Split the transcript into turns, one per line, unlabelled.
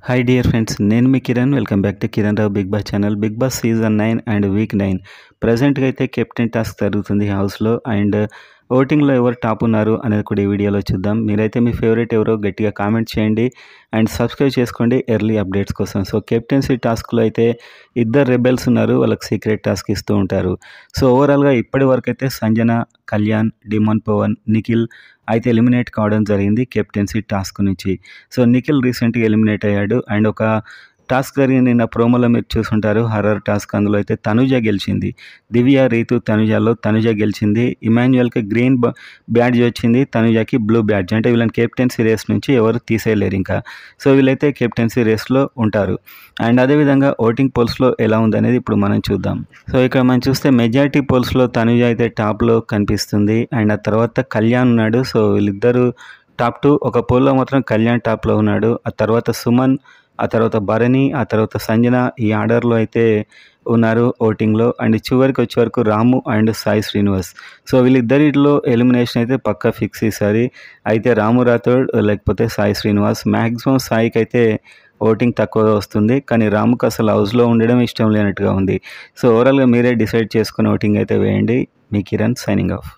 Hi dear friends, నేను మీ Kiran. Welcome back to Kiran Rao Bigg Boss channel. Bigg Boss season 9 and week 9 ప్రజెంట్గా అయితే కెప్టెన్ టాస్క్ జరుగుతుంది హౌస్లో. అండ్ ఓటింగ్లో ఎవరు టాప్ ఉన్నారు అనేది కూడా ఈ వీడియోలో చూద్దాం. మీరైతే మీ ఫేవరెట్ ఎవరో గట్టిగా కామెంట్ చేయండి అండ్ సబ్స్క్రైబ్ చేసుకోండి ఎర్లీ అప్డేట్స్ కోసం. సో కెప్టెన్సీ టాస్క్లో అయితే ఇద్దరు రెబెల్స్ ఉన్నారు, వాళ్ళకి సీక్రెట్ టాస్క్ ఇస్తూ ఉంటారు. సో ఓవరాల్గా ఇప్పటి వరకు అయితే సంజన, కళ్యాణ్, డిమోన్ పవన్, నిఖిల్ అయితే ఎలిమినేట్ కావడం జరిగింది కెప్టెన్సీ టాస్క్ నుంచి. సో నిఖిల్ రీసెంట్గా ఎలిమినేట్ అయ్యాడు. అండ్ ఒక టాస్క్ జరిగింది నిన్న ప్రోమోలో మీరు చూసుంటారు, హర్రర్ టాస్క్. అందులో అయితే తనుజ గెలిచింది. దివ్య, రీతు, తనుజలో తనుజ గెలిచింది. ఇమాన్యుయల్కి గ్రీన్ బ్యాడ్జ్ వచ్చింది, తనుజకి బ్లూ బ్యాడ్జ్. అంటే వీళ్ళని కెప్టెన్సీ రేస్ నుంచి ఎవరు తీసేయలేరు ఇంకా. సో వీళ్ళైతే కెప్టెన్సీ రేస్లో ఉంటారు. అండ్ అదేవిధంగా ఓటింగ్ పోల్స్లో ఎలా ఉందనేది ఇప్పుడు మనం చూద్దాం. సో ఇక్కడ మనం చూస్తే మెజారిటీ పోల్స్లో తనుజ అయితే టాప్లో కనిపిస్తుంది. అండ్ ఆ తర్వాత కళ్యాణ్ ఉన్నాడు. సో వీళ్ళిద్దరూ టాప్ 2. ఒక పోల్లో మాత్రం కళ్యాణ్ టాప్లో ఉన్నాడు. ఆ తర్వాత సుమన్, ఆ తర్వాత భరణి, ఆ తర్వాత సంజన, ఈ ఆర్డర్లో అయితే ఉన్నారు ఓటింగ్లో. అండ్ చివరికి వచ్చే వరకు రాము అండ్ సాయి శ్రీనివాస్. సో వీళ్ళిద్దరిలో ఎలిమినేషన్ అయితే పక్కా ఫిక్స్ ఈసారి. అయితే రాము రాథోడ్ లేకపోతే సాయి శ్రీనివాస్. మ్యాక్సిమం సాయికి అయితే ఓటింగ్ తక్కువగా వస్తుంది, కానీ రాముకు అసలు హౌస్లో ఉండడం ఇష్టం లేనట్టుగా ఉంది. సో ఓవరాల్గా మీరే డిసైడ్ చేసుకుని ఓటింగ్ అయితే వేయండి. మీ కిరణ్ సైనింగ్ ఆఫ్.